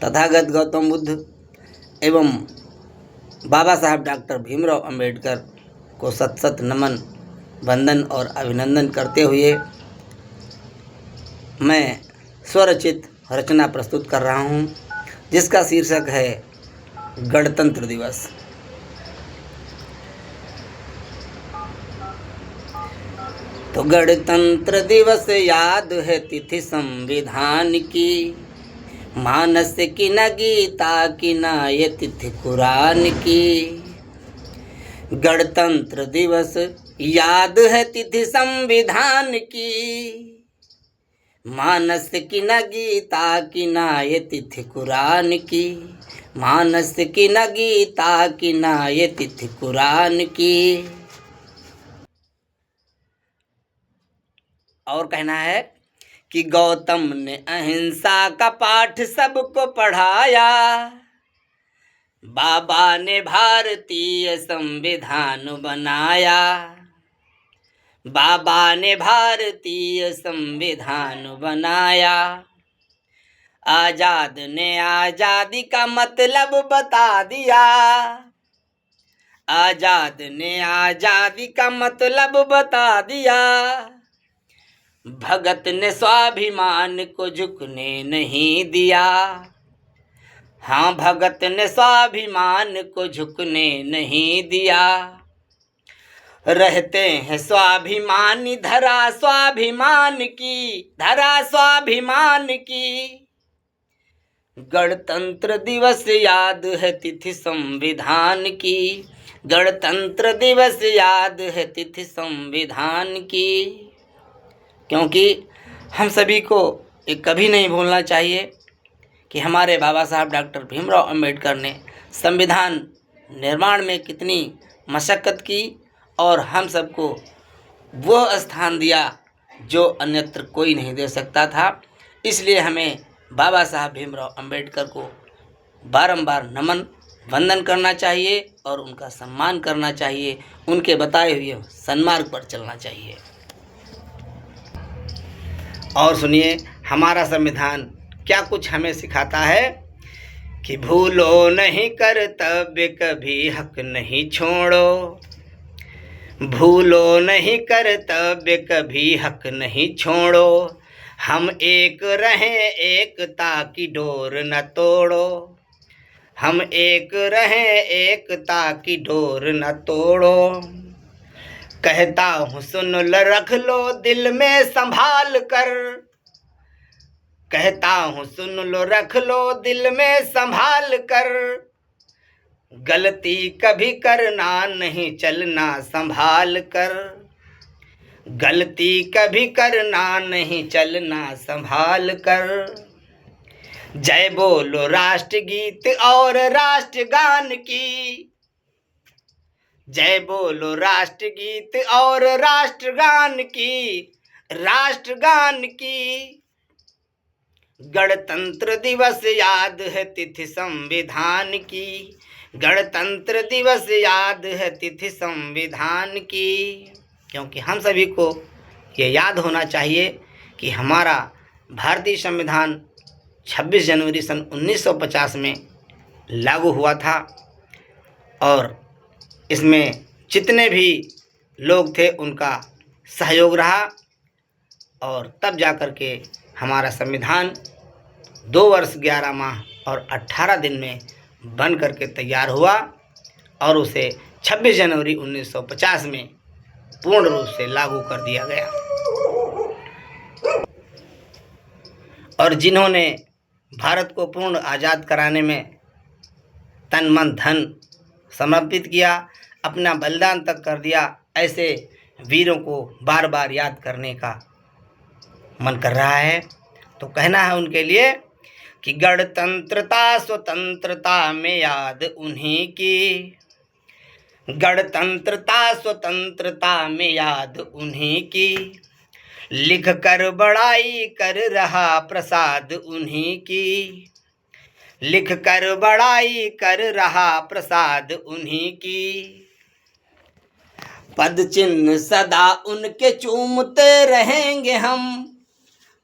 तथागत गौतम बुद्ध एवं बाबा साहब डॉक्टर भीमराव अंबेडकर को सत सत नमन, वंदन और अभिनंदन करते हुए मैं स्वरचित रचना प्रस्तुत कर रहा हूँ, जिसका शीर्षक है गणतंत्र दिवस। तो गणतंत्र दिवस याद है तिथि संविधान की, मानस की न गीता की न ये तिथि कुरान की। गणतंत्र दिवस याद है तिथि संविधान की, मानस की न गीता की न ये तिथि कुरान की। मानस की न गीता की न ये तिथि कुरान की। और कहना है कि गौतम ने अहिंसा का पाठ सबको पढ़ाया, बाबा ने भारतीय संविधान बनाया। बाबा ने भारतीय संविधान बनाया। आजाद ने आजादी का मतलब बता दिया। आजाद ने आजादी का मतलब बता दिया। भगत ने स्वाभिमान को झुकने नहीं दिया। हाँ, भगत ने स्वाभिमान को झुकने नहीं दिया। रहते हैं स्वाभिमानी धरा स्वाभिमान की, धरा स्वाभिमान की। गणतंत्र दिवस याद है तिथि संविधान की। गणतंत्र दिवस याद है तिथि संविधान की। क्योंकि हम सभी को ये कभी नहीं भूलना चाहिए कि हमारे बाबा साहब डॉक्टर भीमराव अंबेडकर ने संविधान निर्माण में कितनी मशक्क़त की और हम सबको वो स्थान दिया जो अन्यत्र कोई नहीं दे सकता था। इसलिए हमें बाबा साहब भीमराव अंबेडकर को बारंबार नमन वंदन करना चाहिए और उनका सम्मान करना चाहिए। उनके बताए हुए सन्मार्ग पर चलना चाहिए। और सुनिए, हमारा संविधान क्या कुछ हमें सिखाता है कि भूलो नहीं कर्तव्य कभी हक नहीं छोड़ो। भूलो नहीं कर्तव्य कभी हक नहीं छोड़ो। हम एक रहें एकता की डोर न तोड़ो। हम एक रहें एकता की डोर न तोड़ो। कहता हूँ सुन ल रख लो दिल में संभाल कर। कहता हूँ सुन लो रख लो दिल में संभाल कर। गलती कभी करना नहीं चलना संभाल कर। गलती कभी करना नहीं चलना संभाल कर। जय बोलो राष्ट्रगीत और राष्ट्रगान की। जय बोलो राष्ट्रगीत और राष्ट्रगान की। राष्ट्रगान की। गणतंत्र दिवस याद है तिथि संविधान की। गणतंत्र दिवस याद है तिथि संविधान की। क्योंकि हम सभी को ये याद होना चाहिए कि हमारा भारतीय संविधान 26 जनवरी सन 1950 में लागू हुआ था और इसमें जितने भी लोग थे उनका सहयोग रहा और तब जा कर के हमारा संविधान 2 वर्ष 11 माह और 18 दिन में बन करके तैयार हुआ और उसे 26 जनवरी 1950 में पूर्ण रूप से लागू कर दिया गया। और जिन्होंने भारत को पूर्ण आज़ाद कराने में तन मन धन समर्पित किया, अपना बलिदान तक कर दिया, ऐसे वीरों को बार बार याद करने का मन कर रहा है। तो कहना है उनके लिए कि गणतंत्रता स्वतंत्रता में याद उन्हीं की। गणतंत्रता स्वतंत्रता में याद उन्हीं की। लिख कर बड़ाई कर रहा प्रसाद उन्हीं की। लिख कर बड़ाई कर रहा प्रसाद उन्हीं की। पद चिन्ह सदा उनके चूमते रहेंगे हम।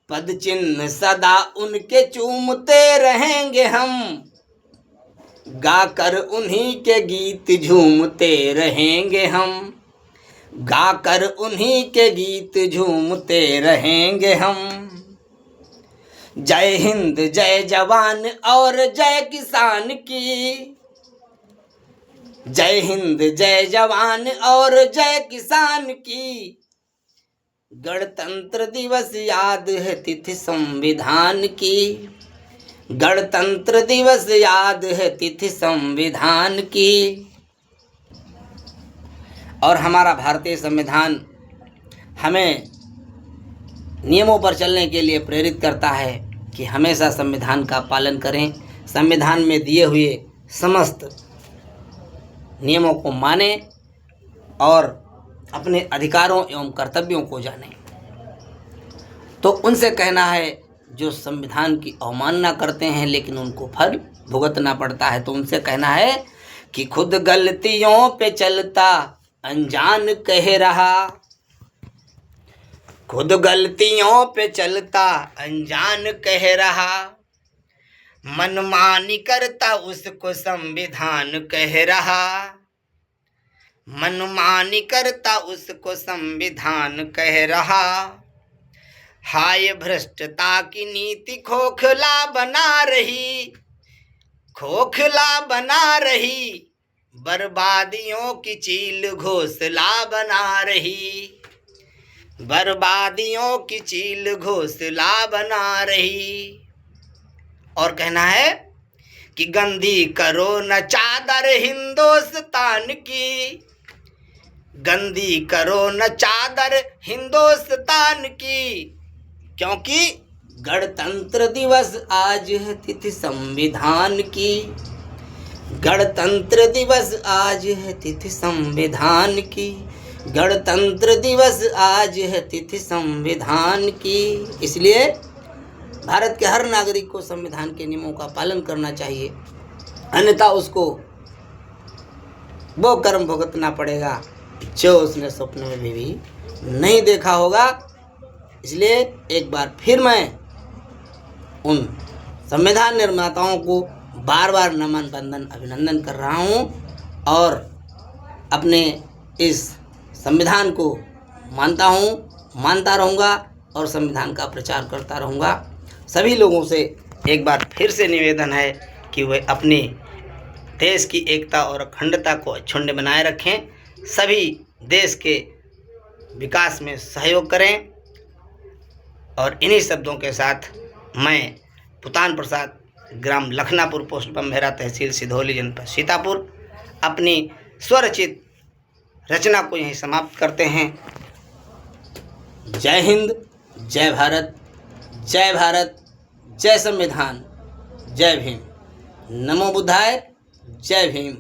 पद चिन्ह सदा उनके चूमते रहेंगे हम, गाकर उन्हीं के गीत झूमते रहेंगे हम, गाकर उन्हीं के गीत झूमते रहेंगे हम। जय हिंद जय जवान और जय किसान की, जय हिंद जय जवान और जय किसान की। गणतंत्र दिवस याद है तिथि संविधान की, गणतंत्र दिवस याद है तिथि संविधान की। और हमारा भारतीय संविधान हमें नियमों पर चलने के लिए प्रेरित करता है कि हमेशा संविधान का पालन करें, संविधान में दिए हुए समस्त नियमों को मानें और अपने अधिकारों एवं कर्तव्यों को जानें। तो उनसे कहना है जो संविधान की अवमानना करते हैं लेकिन उनको फल भुगतना पड़ता है, तो उनसे कहना है कि खुद गलतियों पे चलता अनजान कह रहा, खुद गलतियों पे चलता अनजान कह रहा, मनमानी करता उसको संविधान कह रहा, मनमानी करता उसको संविधान कह रहा। हाय भ्रष्टता की नीति खोखला बना रही, खोखला बना रही, बर्बादियों की चील घोंसला बना रही, बर्बादियों की चील घोंसला बना रही। और कहना है कि गंदी करो न चादर हिंदुस्तान की, गंदी करो न चादर हिंदुस्तान की, क्योंकि गणतंत्र दिवस आज है तिथि संविधान की, गणतंत्र दिवस आज है तिथि संविधान की, गणतंत्र दिवस आज है तिथि संविधान की। इसलिए भारत के हर नागरिक को संविधान के नियमों का पालन करना चाहिए, अन्यथा उसको वो कर्म भुगतना पड़ेगा जो उसने सपने में भी नहीं देखा होगा। इसलिए एक बार फिर मैं उन संविधान निर्माताओं को बार बार नमन बंदन अभिनंदन कर रहा हूँ और अपने इस संविधान को मानता हूँ, मानता रहूँगा और संविधान का प्रचार करता रहूँगा। सभी लोगों से एक बार फिर से निवेदन है कि वे अपने देश की एकता और अखंडता को अक्षुण्ण बनाए रखें, सभी देश के विकास में सहयोग करें। और इन्हीं शब्दों के साथ मैं पुतान प्रसाद, ग्राम लखनापुर, पोस्ट बम्भेरा, तहसील सिधौली, जनपद सीतापुर, अपनी स्वरचित रचना को यहीं समाप्त करते हैं। जय हिंद, जय भारत, जय भारत, जय संविधान, जय भीम। नमो बुद्धाय, जय भीम।